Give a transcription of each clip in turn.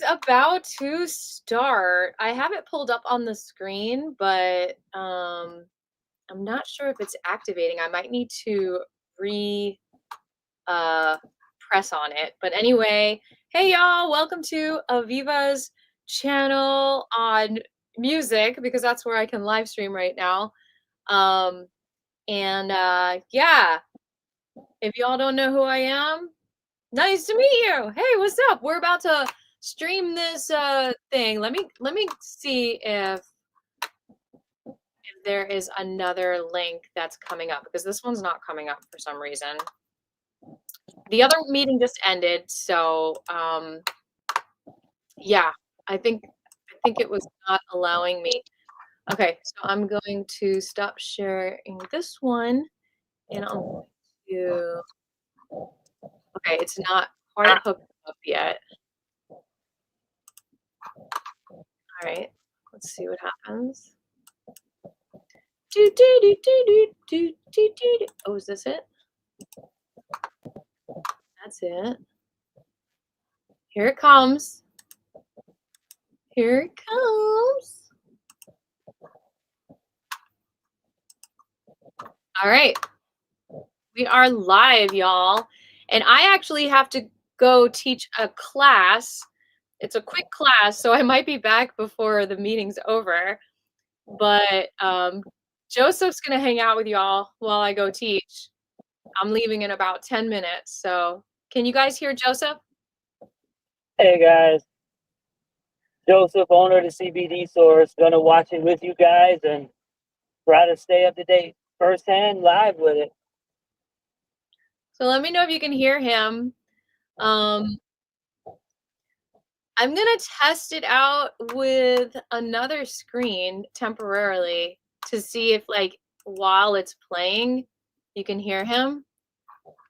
about to start. I have it pulled up on the screen, but I'm not sure if it's activating. I might need to press on it. But anyway, hey y'all, welcome to Aviva's channel on music because that's where I can live stream right now. Yeah, if y'all don't know who I am, nice to meet you. Hey, what's up? We're about to stream this thing. Let me see if there is another link that's coming up because this one's not coming up for some reason. The other meeting just ended, so yeah, I think it was not allowing me. Okay, so I'm going to stop sharing this one, and I'm going to. Okay, it's not quite hooked up yet. All right, let's see what happens. Oh, is this it? That's it. Here it comes. Here it comes. All right. We are live, y'all. And I actually have to go teach a class. It's a quick class, so I might be back before the meeting's over. But Joseph's going to hang out with y'all while I go teach. I'm leaving in about 10 minutes. So can you guys hear Joseph? Hey guys, Joseph, owner of the CBD Source, gonna watch it with you guys and try to stay up to date firsthand live with it. So let me know if you can hear him. I'm gonna test it out with another screen temporarily to see if, like, while it's playing, you can hear him.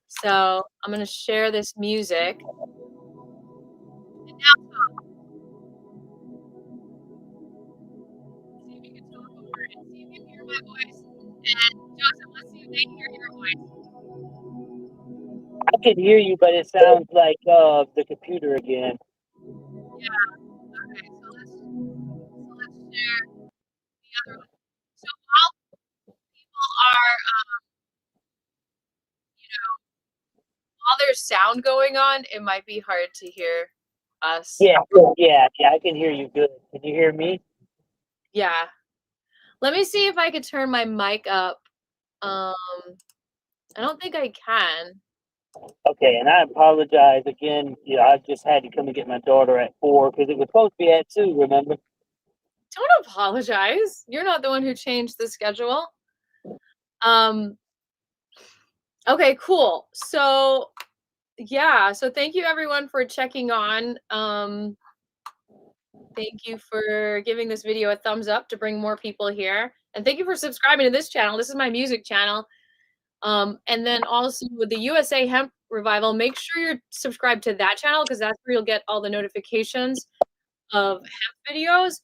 So I'm gonna share this music. And now talk. See if you can talk over it. See if you can hear my voice. And Joseph, let's see if they hear your voice. I can hear you, but it sounds like the computer again. Yeah. Okay. So let's share the other one. So while people are, while there's sound going on, it might be hard to hear us. Yeah, I can hear you good. Can you hear me? Yeah. Let me see if I could turn my mic up. I don't think I can. Okay, and I apologize again. I just had to come and get my daughter at 4 because it was supposed to be at 2. Remember? Don't apologize. You're not the one who changed the schedule. Okay, cool. So yeah, so thank you everyone for checking on. Thank you for giving this video a thumbs up to bring more people here. And thank you for subscribing to this channel. This is my music channel. And then also with the USA Hemp Revival, make sure you're subscribed to that channel because that's where you'll get all the notifications of hemp videos.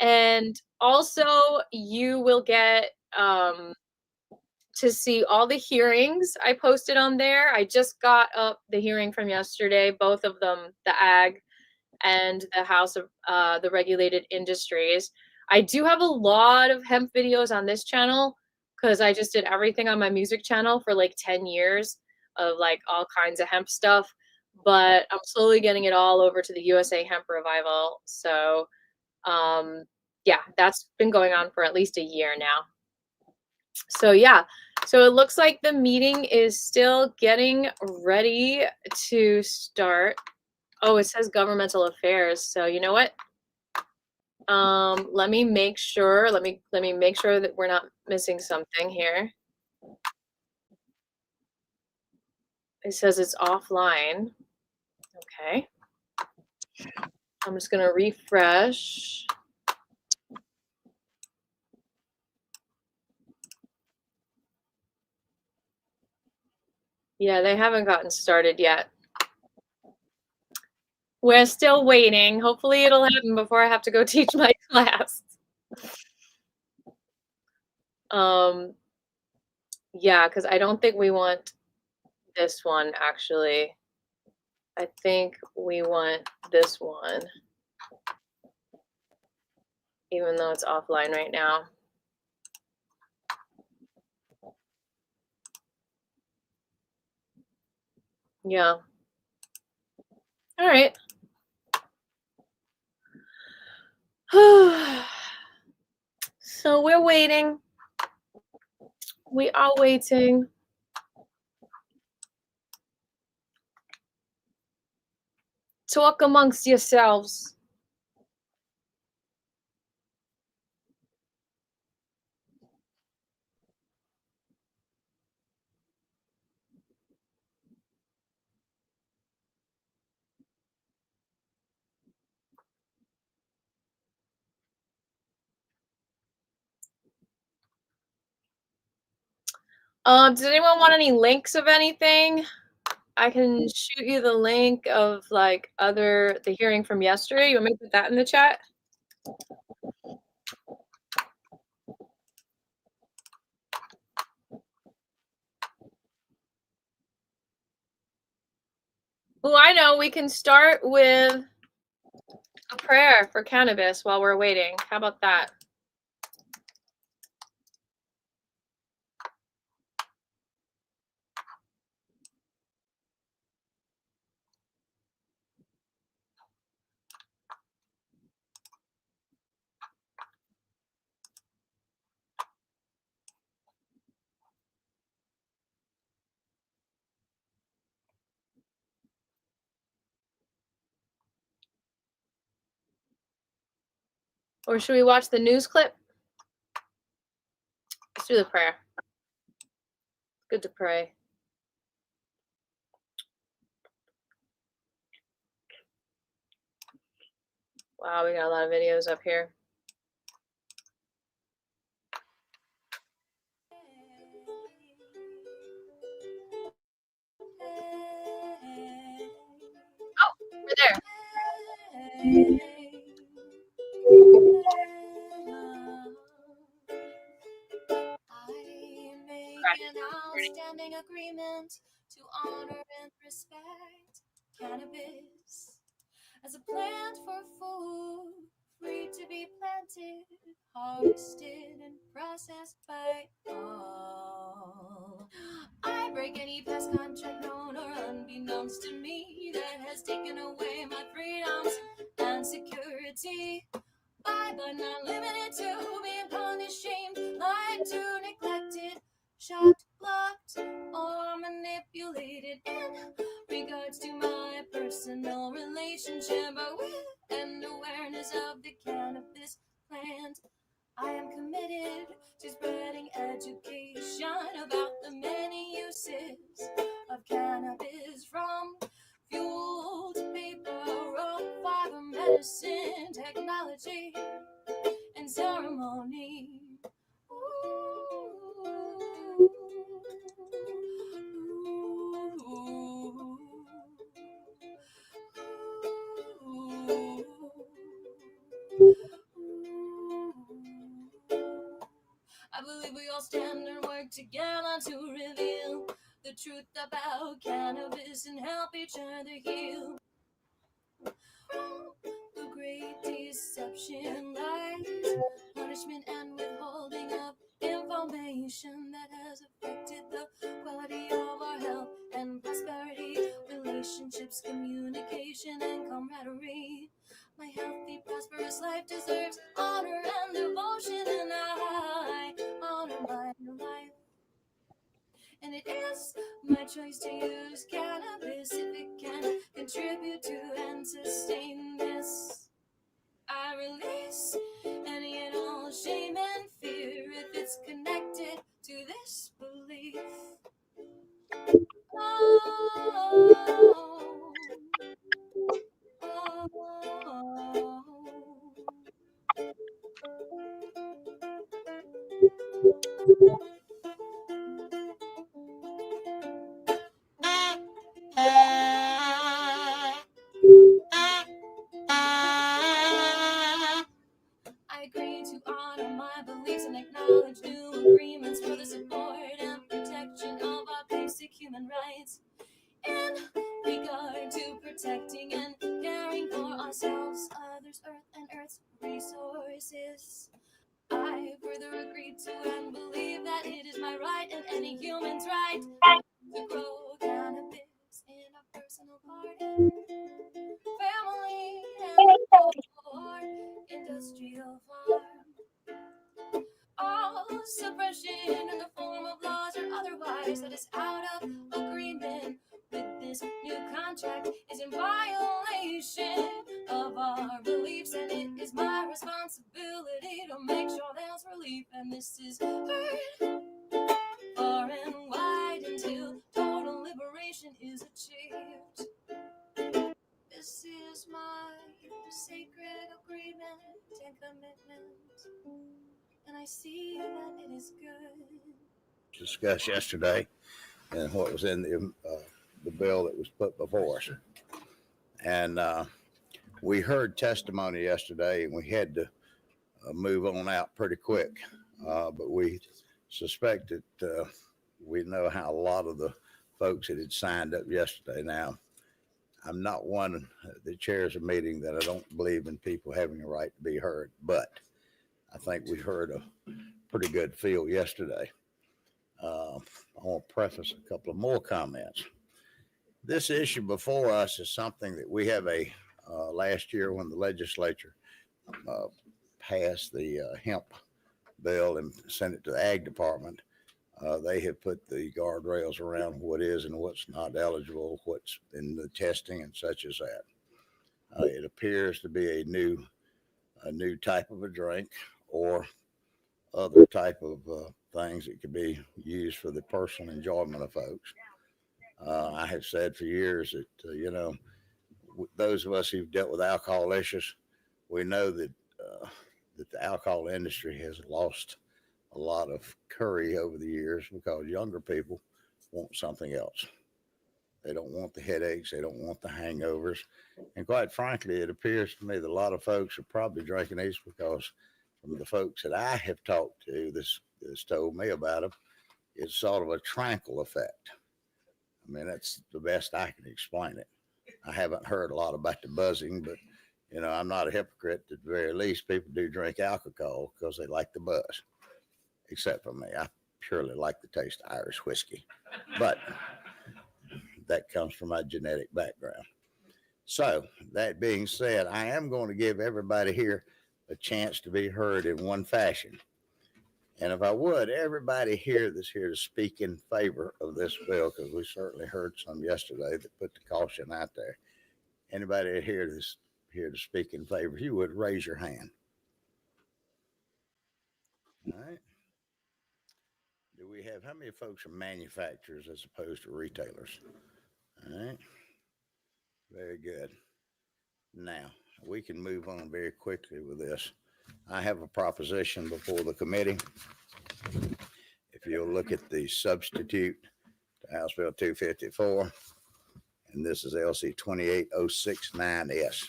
And also you will get to see all the hearings I posted on there. I just got up the hearing from yesterday, both of them, the ag and the House of the Regulated Industries. I do have a lot of hemp videos on this channel because I just did everything on my music channel for like 10 years of like all kinds of hemp stuff. But I'm slowly getting it all over to the USA Hemp Revival. So yeah, that's been going on for at least a year now. So yeah, so it looks like the meeting is still getting ready to start. Oh, it says governmental affairs. So you know what? Let me make sure. Let me make sure that we're not missing something here. It says it's offline. Okay. I'm just gonna refresh. Yeah, they haven't gotten started yet. We're still waiting. Hopefully it'll happen before I have to go teach my class. Yeah, because I don't think we want this one actually. I think we want this one. even though it's offline right now. Yeah. All right. So we're waiting. We are waiting. Talk amongst yourselves. Does anyone want any links of anything? I can shoot you the link of like the hearing from yesterday. You want me to put that in the chat? Oh, I know. We can start with a prayer for cannabis while we're waiting. How about that? Or should we watch the news clip? Let's do the prayer. Good to pray. Wow, we got a lot of videos up here. Oh, we're there. I make an outstanding agreement to honor and respect cannabis as a plant for food, free to be planted, harvested, and processed by all. I break any past contract known or unbeknownst to me that has taken away my freedoms and security. But not limited to being punished, shamed, lied to, neglected, shot, blocked, or manipulated in regards to my personal relationship with an awareness of the cannabis plant. I am committed to spreading education about the many uses of cannabis, from fuel to paper, raw fiber, medicine, technology, and ceremony. I believe we all stand and work together to reveal the truth about cannabis and help each other heal. The great deception, lies, punishment, and withholding of information that has affected the quality of our health and prosperity, relationships, communication, and camaraderie. My healthy, prosperous life deserves honor and devotion, and I honor my life. And it is my choice to use cannabis if it can contribute to and sustain this. I release any and all shame and fear if it's connected to this belief. Oh, oh, I agree to honor my beliefs and acknowledge new agreements for the support and protection of our basic human rights. In regard to protecting and caring for ourselves, others, earth, and Earth's resources. I further agreed to and believe that it is my right and any human's right to grow cannabis in a personal garden, family and industrial farm. All suppression in the form of laws or otherwise that is out of agreement with this new contract is in violation of our beliefs, and it is my responsibility to make sure there's relief. And this is heard far and wide until total liberation is achieved. This is my sacred agreement and commitment, and I see that it is good. Discussed yesterday and what was in the bill that was put before us. And we heard testimony yesterday, and we had to move on out pretty quick. But we suspect that we know how a lot of the folks that had signed up yesterday. Now, I'm not one that chairs a meeting that I don't believe in people having a right to be heard, but I think we heard a pretty good feel yesterday. I want to preface a couple of more comments. This issue before us is something that we have last year when the legislature passed the hemp bill and sent it to the ag department. They have put the guardrails around what is and what's not eligible, what's in the testing and such as that. It appears to be a new type of a drink or other type of things that could be used for the personal enjoyment of folks. I have said for years that, those of us who've dealt with alcohol issues, we know that the alcohol industry has lost a lot of curry over the years because younger people want something else. They don't want the headaches. They don't want the hangovers. And quite frankly, it appears to me that a lot of folks are probably drinking these because from the folks that I have talked to, this told me about them, it's sort of a tranquil effect. I mean, that's the best I can explain it. I haven't heard a lot about the buzzing, but, I'm not a hypocrite. At the very least, people do drink alcohol because they like the buzz, except for me. I purely like the taste of Irish whiskey, but that comes from my genetic background. So that being said, I am going to give everybody here a chance to be heard in one fashion. And if I would, everybody here that's here to speak in favor of this bill, because we certainly heard some yesterday that put the caution out there. Anybody here that's here to speak in favor, if you would raise your hand. All right. Do we have, how many folks are manufacturers as opposed to retailers? All right. Very good. Now, we can move on very quickly with this. I have a proposition before the committee. If you'll look at the substitute to House Bill 254, and this is LC 28069S,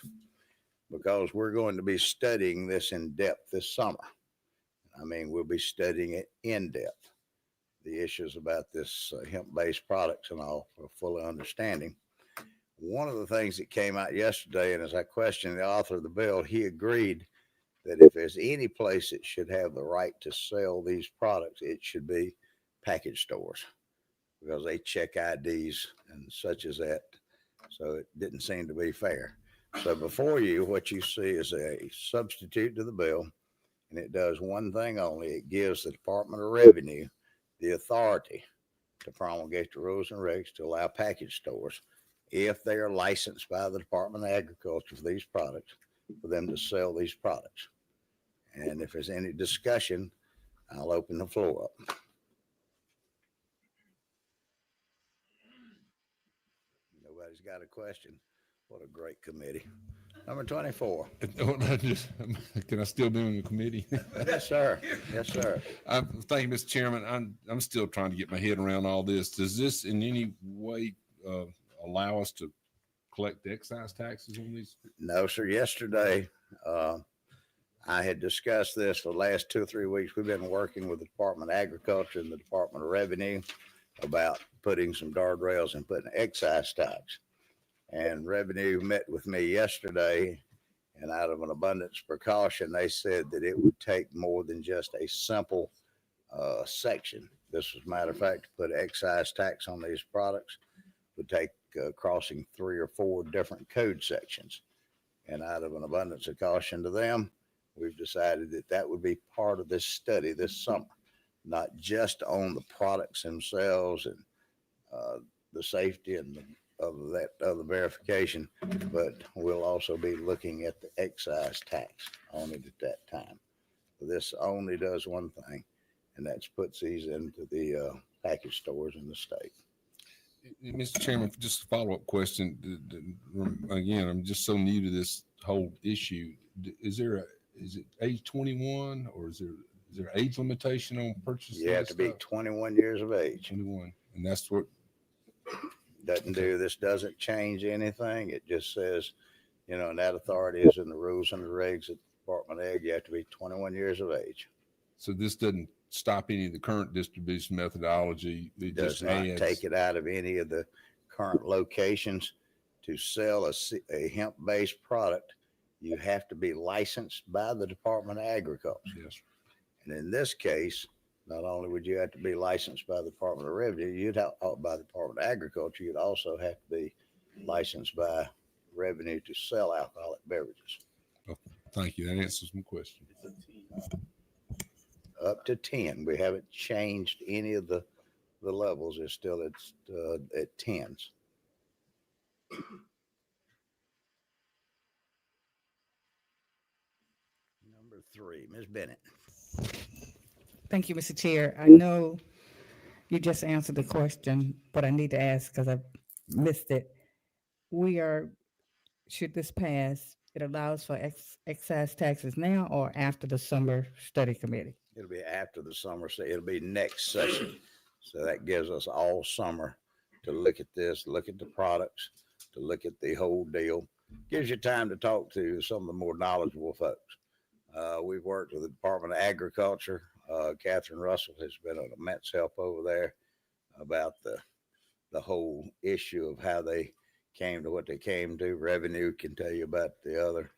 because we're going to be studying this in depth this summer. I mean, we'll be studying it in depth, the issues about this hemp-based products and all for full understanding. One of the things that came out yesterday, and as I questioned the author of the bill, he agreed that if there's any place that should have the right to sell these products, it should be package stores because they check IDs and such as that. So it didn't seem to be fair. So before you, what you see is a substitute to the bill, and it does one thing only. It gives the Department of Revenue the authority to promulgate the rules and regs to allow package stores, if they are licensed by the Department of Agriculture for these products, for them to sell these products. And if there's any discussion, I'll open the floor up. Nobody's got a question. What a great committee. Number 24. Can I still be on the committee? Yes, sir. Yes, sir. Thank you, Mr. Chairman. I'm still trying to get my head around all this. Does this in any way allow us to collect excise taxes on these? No, sir. Yesterday, I had discussed this for the last 2 or 3 weeks. We've been working with the Department of Agriculture and the Department of Revenue about putting some guardrails and putting excise tax. And Revenue met with me yesterday, And out of an abundance of precaution, they said that it would take more than just a simple section. This was, matter of fact, to put excise tax on these products would take crossing 3 or 4 different code sections. And out of an abundance of caution to them, we've decided that that would be part of this study this summer, not just on the products themselves and the safety and of that other verification, but we'll also be looking at the excise tax on it at that time. This only does one thing, and that's puts these into the package stores in the state. Mr. Chairman, just a follow-up question. Again, I'm just so new to this whole issue. Is it age 21 or is there age limitation on purchase? You have to be 21 years of age. 21, and that's what this doesn't change anything. It just says, and that authority is in the rules and the regs at the Department of Ag. You have to be 21 years of age. So this doesn't stop any of the current distribution methodology. It does not take it out of any of the current locations. To sell a hemp-based product, you have to be licensed by the Department of Agriculture. Yes. And in this case, not only would you have to be licensed by the Department of Revenue, by the Department of Agriculture, you'd also have to be licensed by Revenue to sell alcoholic beverages. Okay. Thank you. That answers my question. Up to 10. We haven't changed any of the levels. It's still at 10s. Number 3, Ms. Bennett. Thank you, Mr. Chair. I know you just answered the question, but I need to ask because I missed it. Should this pass, it allows for excise taxes now or after the summer study committee? It'll be after the summer, so it'll be next session. So that gives us all summer to look at this, look at the products, to look at the whole deal. Gives you time to talk to some of the more knowledgeable folks. We've worked with the Department of Agriculture. Catherine Russell has been an immense help over there about the whole issue of how they came to what they came to. Revenue can tell you about the other.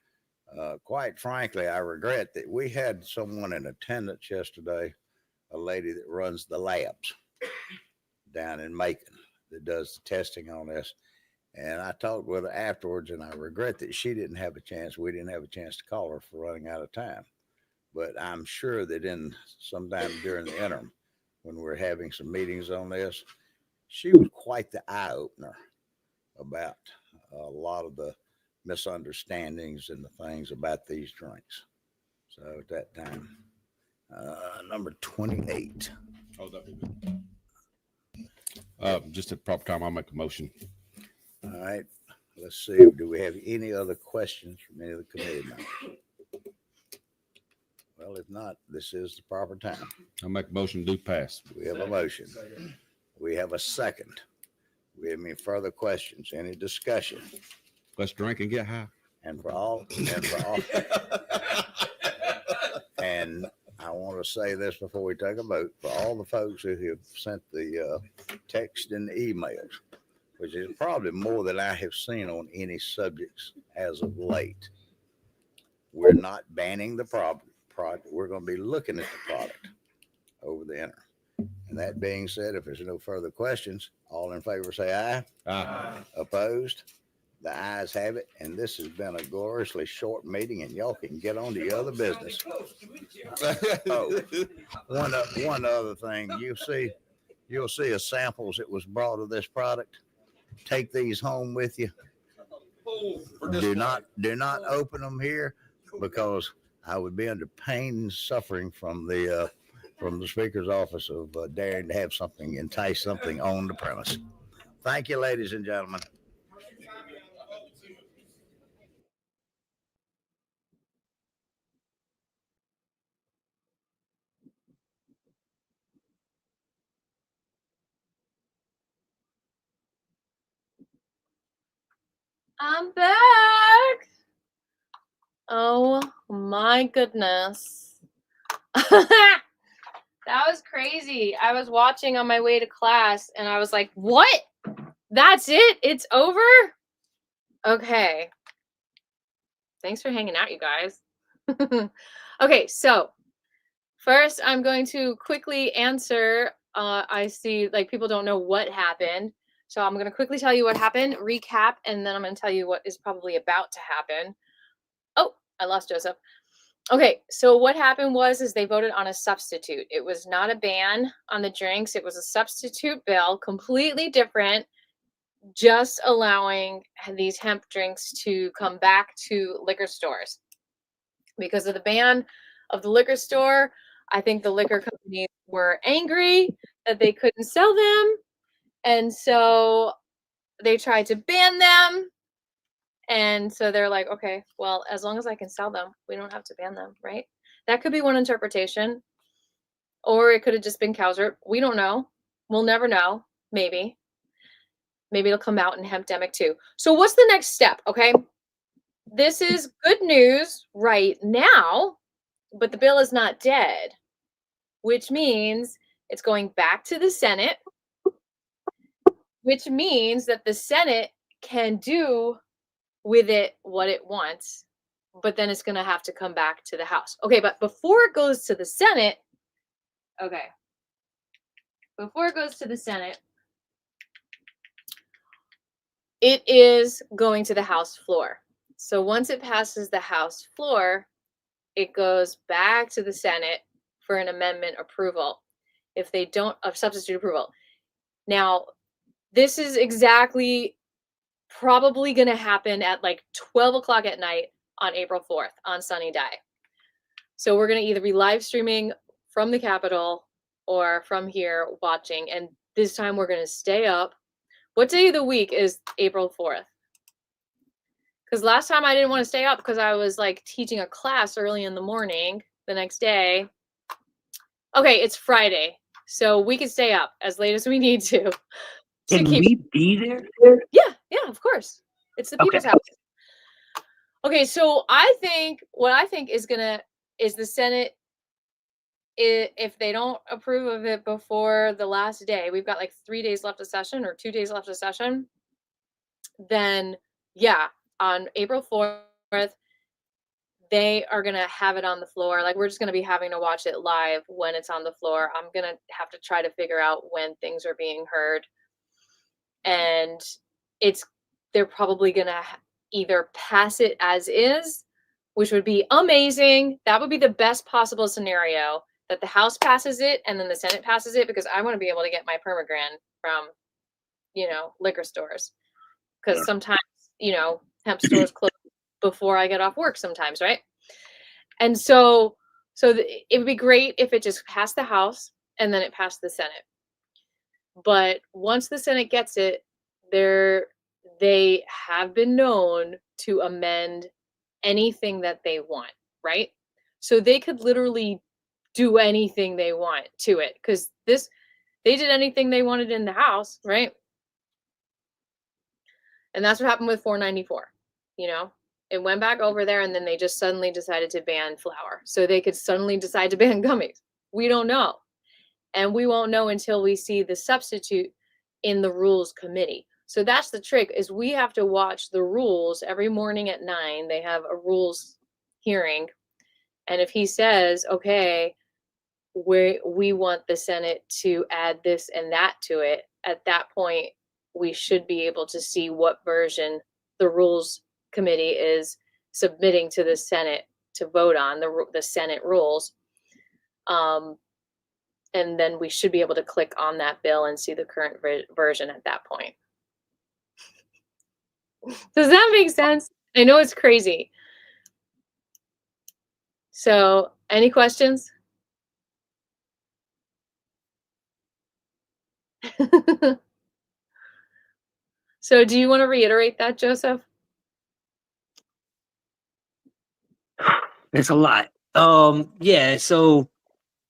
Quite frankly, I regret that we had someone in attendance yesterday, a lady that runs the labs down in Macon that does the testing on this. And I talked with her afterwards, and I regret that we didn't have a chance to call her for running out of time. But I'm sure that sometime during the interim, when we're having some meetings on this, she was quite the eye-opener about a lot of the misunderstandings and the things about these drinks. So at that time, number 28. Oh, that'd be good. Just at proper time, I'll make a motion. All right. Let's see. Do we have any other questions from any of the committee members? Well, if not, this is the proper time. I'll make a motion to pass. We have a motion. We have a second. We have any further questions? Any discussion? Let's drink and get high. And I want to say this before we take a vote, for all the folks who have sent the text and the emails, which is probably more than I have seen on any subjects as of late. We're not banning the product. We're going to be looking at the product over the interim. And that being said, if there's no further questions, all in favor say aye. Aye. Opposed? The ayes have it. And this has been a gloriously short meeting, and y'all can get on to your other business. Oh, one other thing. You'll see a samples that was brought of this product. Take these home with you. Do not open them here, because I would be under pain and suffering from the speaker's office of daring to have entice something on the premise. Thank you, ladies and gentlemen. I'm back. Oh my goodness. That was crazy. I was watching on my way to class and I was like, what? That's it? It's over? Okay. Thanks for hanging out, you guys. Okay, so first I'm going to quickly answer. I see like people don't know what happened. So I'm going to quickly tell you what happened, recap, and then I'm going to tell you what is probably about to happen. Oh, I lost Joseph. Okay, so what happened is they voted on a substitute. It was not a ban on the drinks. It was a substitute bill, completely different, just allowing these hemp drinks to come back to liquor stores. Because of the ban of the liquor store, I think the liquor companies were angry that they couldn't sell them. And so they tried to ban them. And so they're like, okay, well, as long as I can sell them, we don't have to ban them, right? That could be one interpretation. Or it could have just been Cowser. We don't know. We'll never know. Maybe. Maybe it'll come out in Hempdemic too. So what's the next step, okay? This is good news right now, but the bill is not dead, which means it's going back to the Senate, which means that the Senate can do with it what it wants, but then it's going to have to come back to the House. Okay, but before it goes to the Senate, it is going to the House floor. So once it passes the House floor, it goes back to the Senate for an amendment approval. If they don't, of substitute approval. Now, this is exactly probably going to happen at like 12 o'clock at night on April 4th on Sunny Day. So we're going to either be live streaming from the Capitol or from here watching. And this time we're going to stay up. What day of the week is April 4th? Because last time I didn't want to stay up because I was like teaching a class early in the morning the next day. Okay, it's Friday. So we can stay up as late as we need to. Can we be there? Yeah, of course. It's the people's house. Okay, so what I think is the Senate, if they don't approve of it before the last day, we've got like 3 days left of session or 2 days left of session, then yeah, on April 4th, they are going to have it on the floor. Like we're just going to be having to watch it live when it's on the floor. I'm going to have to try to figure out when things are being heard. And they're probably going to either pass it as is, which would be amazing. That would be the best possible scenario, that the House passes it and then the Senate passes it, because I want to be able to get my permagran from, liquor stores. Because sometimes, hemp stores close before I get off work sometimes, right? And so it would be great if it just passed the House and then it passed the Senate. But once the Senate gets it, they have been known to amend anything that they want, right? So they could literally do anything they want to it, because they did anything they wanted in the House, right? And that's what happened with 494. It went back over there, and then they just suddenly decided to ban flour. So they could suddenly decide to ban gummies. We don't know. And we won't know until we see the substitute in the Rules Committee. So that's the trick, is we have to watch the rules every morning at 9. They have a rules hearing. And if he says, okay, we want the Senate to add this and that to it, at that point, we should be able to see what version the Rules Committee is submitting to the Senate to vote on, the Senate rules. And then we should be able to click on that bill and see the current version at that point. Does that make sense? I know it's crazy. So, any questions? So, do you want to reiterate that, Joseph? That's a lot. Yeah, so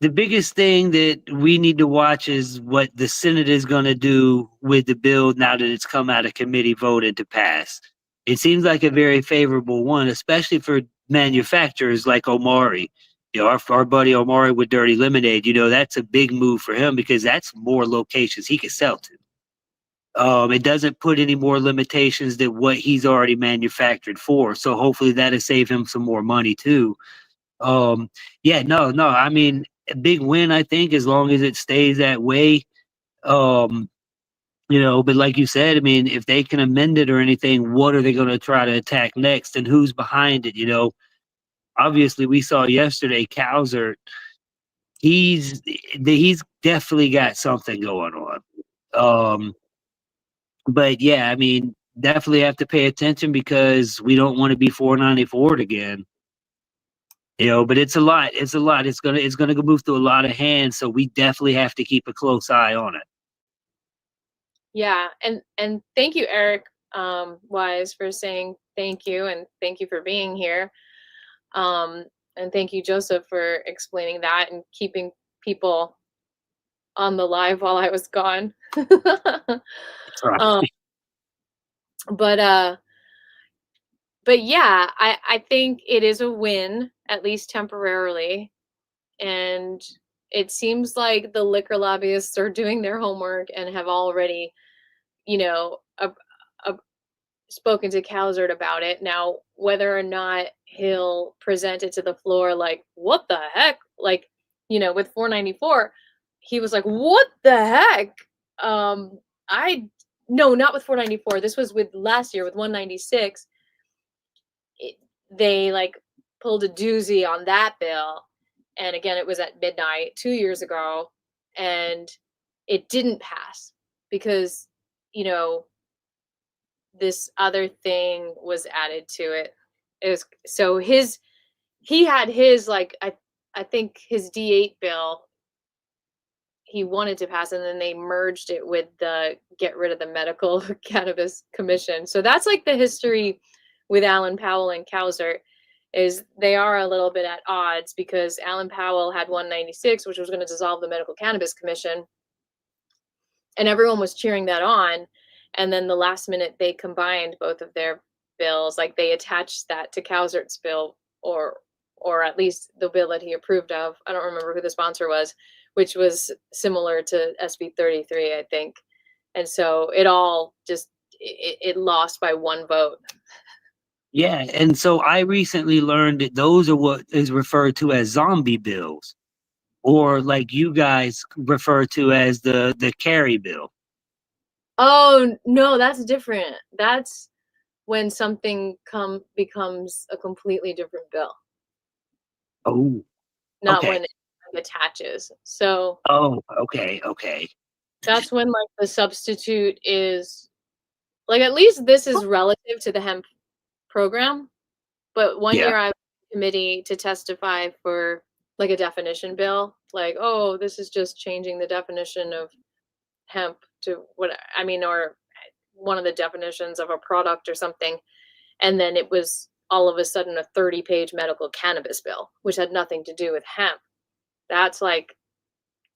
the biggest thing that we need to watch is what the Senate is going to do with the bill now that it's come out of committee voted to pass. It seems like a very favorable one, especially for manufacturers like Omari. Our buddy Omari with Dirty Lemonade, that's a big move for him because that's more locations he could sell to. It doesn't put any more limitations than what he's already manufactured for. So hopefully that'll save him some more money too. Yeah, no. I mean, a big win, I think, as long as it stays that way. Um, but like you said, I mean, if they can amend it or anything, what are they going to try to attack next, and who's behind it? Obviously, we saw yesterday, Cowser. He's definitely got something going on. But yeah, I mean, definitely have to pay attention because we don't want to be 494 again. But it's a lot. It's a lot. It's gonna go move through a lot of hands. So we definitely have to keep a close eye on it. Yeah, and thank you, Eric Wise, for saying thank you, and thank you for being here. And thank you, Joseph, for explaining that and keeping people on the live while I was gone. um, but yeah, I think it is a win, at least temporarily. And it seems like the liquor lobbyists are doing their homework and have already, spoken to Calzert about it. Now, whether or not he'll present it to the floor, like, what the heck? Like, with 494, he was like, what the heck? No, not with 494. This was with last year with 196. They like pulled a doozy on that bill. And again, it was at midnight 2 years ago, and it didn't pass because, this other thing was added to it. It was so he had his, like, I think his D8 bill he wanted to pass, and then they merged it with the get rid of the medical cannabis commission. So that's like the history with Alan Powell and Cowsert, is they are a little bit at odds because Alan Powell had 196, which was going to dissolve the medical cannabis commission, and everyone was cheering that on. And then the last minute they combined both of their bills, like they attached that to Cowsert's bill, or at least the bill that he approved of. I don't remember who the sponsor was, which was similar to SB 33, I think. And so it all just it lost by one vote. Yeah, and so I recently learned that those are what is referred to as zombie bills, or like you guys refer to as the carry bill. Oh no, that's different. That's when something becomes a completely different bill. Oh, Not okay. when it attaches. So Oh, okay. that's when like the substitute is like, at least this is relative to the hemp program. But one Yeah. year I was in committee to testify for like a definition bill, like, oh, this is just changing the definition of hemp to or one of the definitions of a product or something. And then it was all of a sudden a 30-page medical cannabis bill, which had nothing to do with hemp. That's like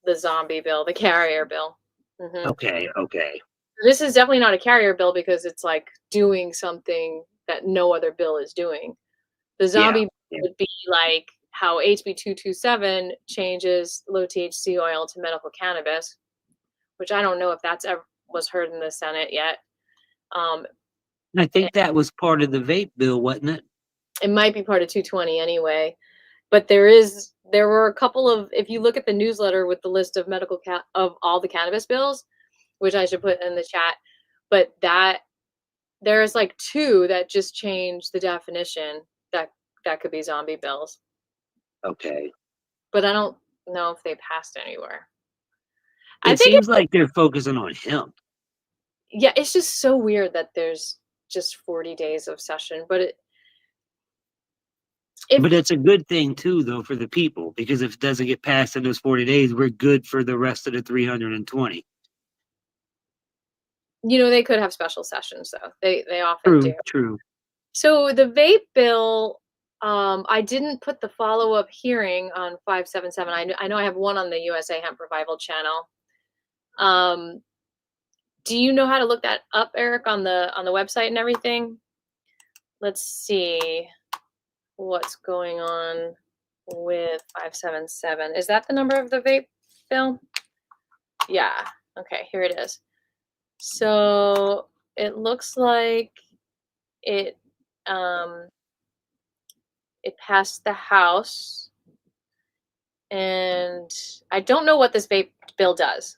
the zombie bill, the carrier bill. Mm-hmm. Okay. This is definitely not a carrier bill because it's like doing something that no other bill is doing. The zombie bill would be like how HB 227 changes low THC oil to medical cannabis, which I don't know if that's ever was heard in the Senate yet. I think that was part of the vape bill, wasn't it? It might be part of 220 anyway. But there were a couple of, if you look at the newsletter with the list of of all the cannabis bills, which I should put in the chat, but there's like two that just changed the definition that could be zombie bills. Okay. But I don't know if they passed anywhere. It seems like they're focusing on hemp. Yeah, it's just so weird that there's just 40 days of session, but it's a good thing too, though, for the people, because if it doesn't get passed in those 40 days, we're good for the rest of the 320. They could have special sessions though. They often do. True. So the vape bill, I didn't put the follow-up hearing on 577. I know I have one on the USA Hemp Revival channel. Do you know how to look that up, Eric, on the website and everything? Let's see what's going on with 577. Is that the number of the vape bill? Yeah. Okay, here it is. So it looks like it it passed the House, and I don't know what this vape bill does.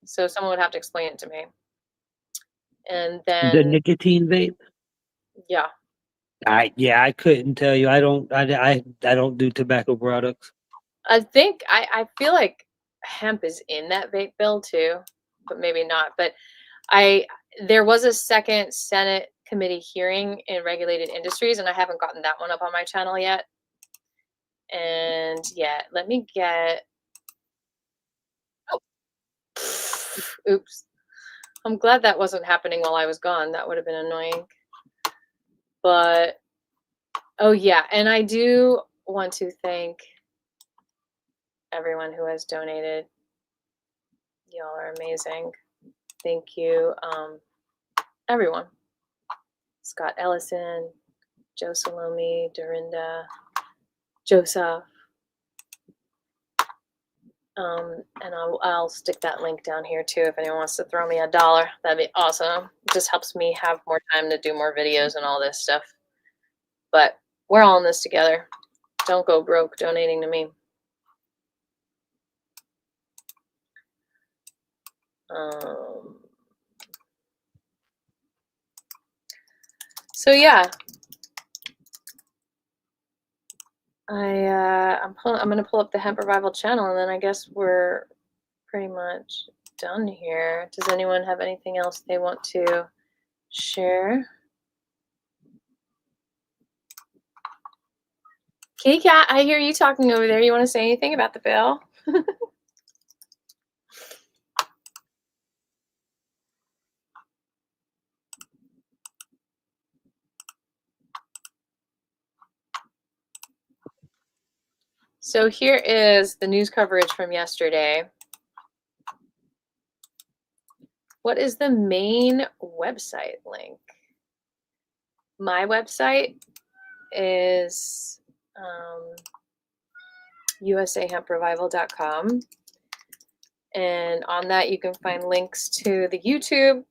So someone would have to explain it to me. And The then nicotine vape. yeah. I couldn't tell you. I don't do tobacco products. I think I feel like hemp is in that vape bill too, but maybe not. But there was a second Senate committee hearing in regulated industries, and I haven't gotten that one up on my channel yet. And yeah, let me get. Oh, oops. I'm glad that wasn't happening while I was gone. That would have been annoying. But oh yeah, and I do want to thank everyone who has donated. Y'all are amazing. Thank you, everyone. Scott Ellison, Joe Salome, Dorinda, Joseph. And I'll stick that link down here too if anyone wants to throw me $1. That'd be awesome. It just helps me have more time to do more videos and all this stuff. But we're all in this together. Don't go broke donating to me. So yeah, I'm gonna pull up the Hemp Revival channel, and then I guess we're pretty much done here. Does anyone have anything else they want to share? Kitty Cat, I hear you talking over there. You want to say anything about the bill? So here is the news coverage from yesterday. What is the main website link? My website is usahemprevival.com. And on that, you can find links to the YouTube,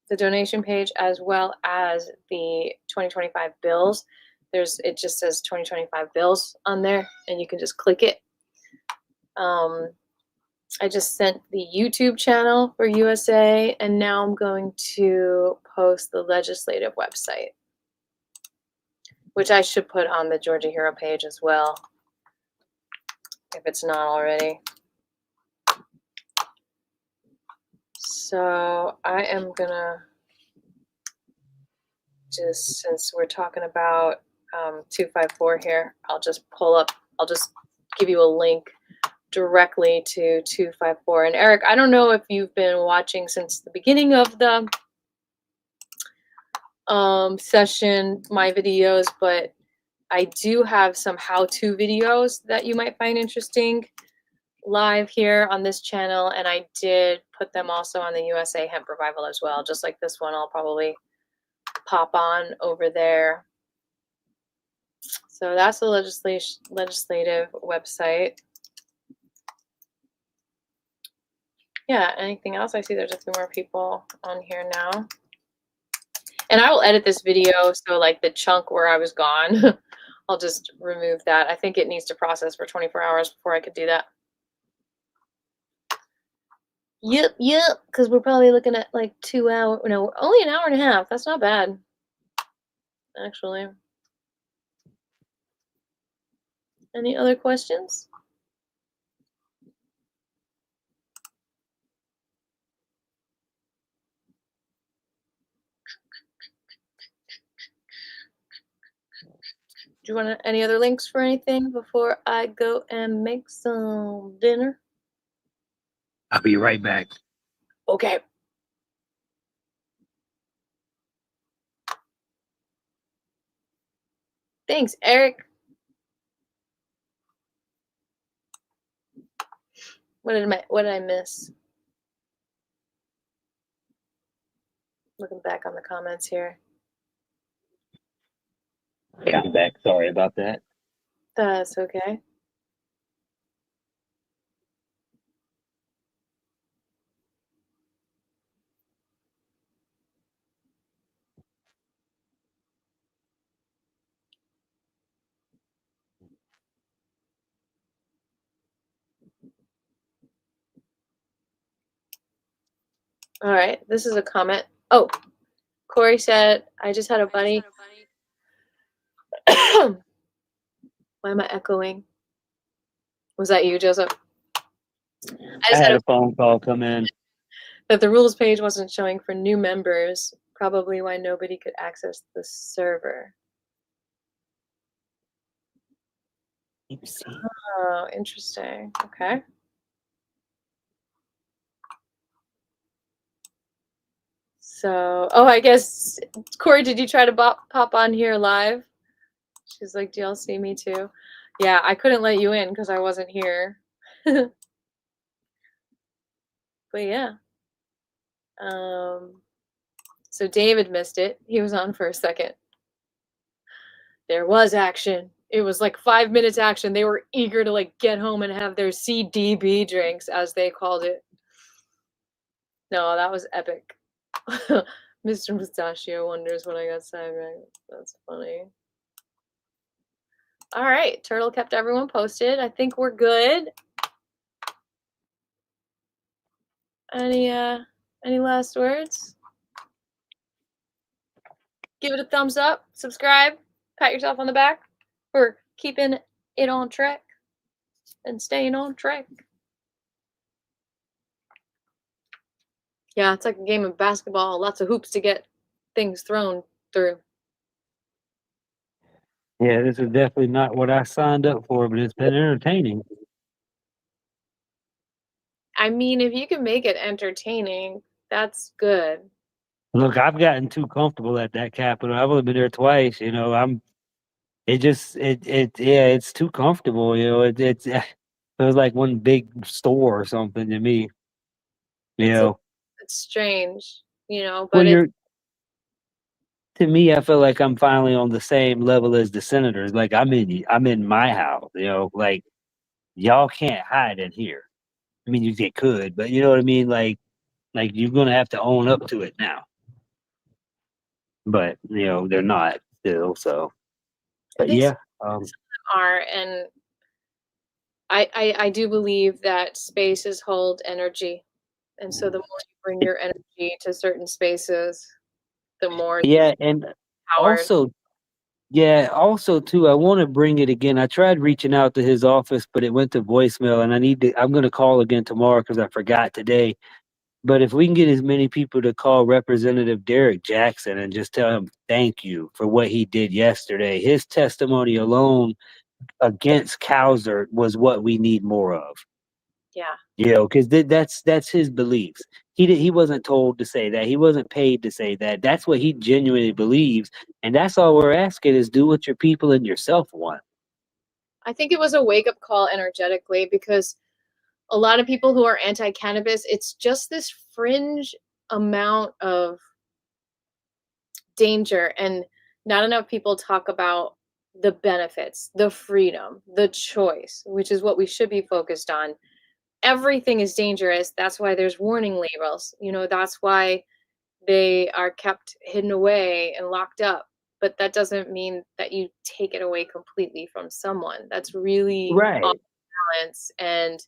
the donation page, as well as the 2025 bills. It just says 2025 bills on there, and you can just click it. I just sent the YouTube channel for USA, and now I'm going to post the legislative website, which I should put on the Georgia Hero page as well, if it's not already. So I am gonna just, since we're talking about 254 here, I'll just give you a link directly to 254. And Eric, I don't know if you've been watching since the beginning of the session, my videos, but I do have some how-to videos that you might find interesting live here on this channel, and I did put them also on the USA Hemp Revival as well. Just like this one, I'll probably pop on over there. So that's the legislative website. Yeah, anything else? I see there's a few more people on here now. And I will edit this video, so like the chunk where I was gone, I'll just remove that. I think it needs to process for 24 hours before I could do that. Yep, because we're probably looking at like 2 hours. No, only an hour and a half. That's not bad, actually. Any other questions? Do you want any other links for anything before I go and make some dinner? I'll be right back. Okay. Thanks, Eric. What did I miss? Looking back on the comments here. Yeah, I'm back. Sorry about that. That's okay. All right, this is a comment. Oh, Corey said, I just had a buddy. Why am I echoing? Was that you, Joseph? I I just had had a phone call come in. that the rules page wasn't showing for new members, probably why nobody could access the server. Oh, interesting. Okay. So, oh, I guess, Corey, did you try to pop on here live? She's like, do y'all see me too? Yeah, I couldn't let you in because I wasn't here. But yeah. So David missed it. He was on for a second. There was action. It was like 5 minutes action. They were eager to like get home and have their CDB drinks, as they called it. No, that was epic. Mr. Mustachio wonders when I got sidetracked. That's funny. All right, Turtle kept everyone posted. I think we're good. Any last words? Give it a thumbs up, subscribe, pat yourself on the back for keeping it on track and staying on track. Yeah, it's like a game of basketball, lots of hoops to get things thrown through. Yeah, this is definitely not what I signed up for, but it's been entertaining. I mean, if you can make it entertaining, that's good. Look, I've gotten too comfortable at that Capitol. I've only been there twice. You know, it's too comfortable. You know, it feels like one big store or something to me. You know, It's strange, but when it's to me, I feel like I'm finally on the same level as the senators. Like I'm in my house. You know, like y'all can't hide in here. I mean, they could, but you know what I mean. Like you're gonna have to own up to it now. But you know they're not still. So, I but think yeah, some are, and I do believe that spaces hold energy, and so the more you bring your energy to certain spaces, the more you yeah, and power. also too, I want to bring it again. I tried reaching out to his office, but it went to voicemail, and I'm gonna call again tomorrow because I forgot today. But if we can get as many people to call Representative Derek Jackson and just tell him thank you for what he did yesterday, his testimony alone against Cowser was what we need more of. Yeah. You know, because that's his beliefs. He wasn't told to say that. He wasn't paid to say that. That's what he genuinely believes, and that's all we're asking is do what your people and yourself want. I think it was a wake up call energetically because a lot of people who are anti cannabis, it's just this fringe amount of danger, and not enough people talk about the benefits, the freedom, the choice, which is what we should be focused on. Everything is dangerous. That's why there's warning labels. That's why they are kept hidden away and locked up. But that doesn't mean that you take it away completely from someone. That's really Right. off balance, and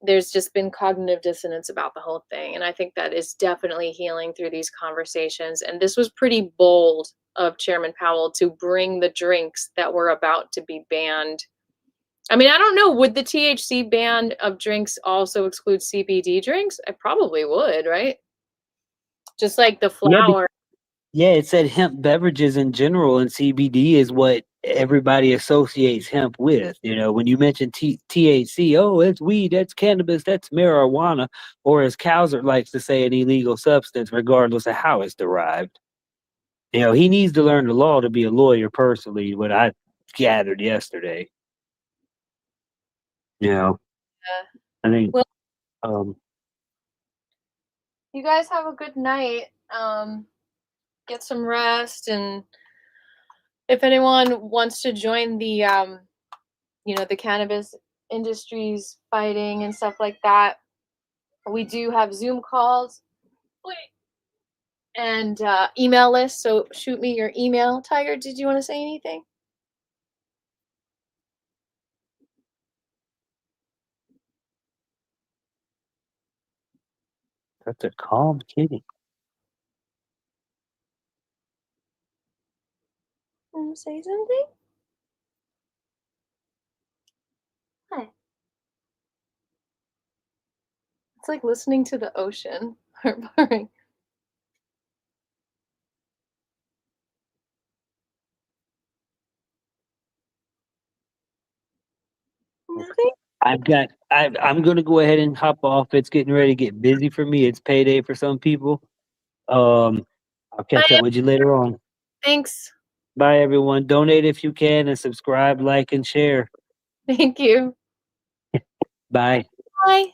there's just been cognitive dissonance about the whole thing. And I think that is definitely healing through these conversations. And this was pretty bold of Chairman Powell to bring the drinks that were about to be banned. I mean, I don't know. Would the THC ban of drinks also exclude CBD drinks? I probably would, right? Just like the flower. Yeah, it said hemp beverages in general, and CBD is what everybody associates hemp with. You know, when you mention THC, oh, it's weed, that's cannabis, that's marijuana, or as Cowser likes to say, an illegal substance, regardless of how it's derived. You know, he needs to learn the law to be a lawyer personally, what I gathered yesterday. You know, I think, Well, um, you guys have a good night. Get some rest, and if anyone wants to join the the cannabis industries fighting and stuff like that, we do have Zoom calls and email lists. So shoot me your email. Tiger, did you want to say anything? That's a calm kitty. Want to say something? Hi. It's like listening to the ocean. Heartwarming. Nothing? I'm gonna go ahead and hop off. It's getting ready to get busy for me. It's payday for some people. I'll catch Bye. up with you later on. Thanks. Bye everyone. Donate if you can and subscribe, like, and share. Thank you. Bye. Bye.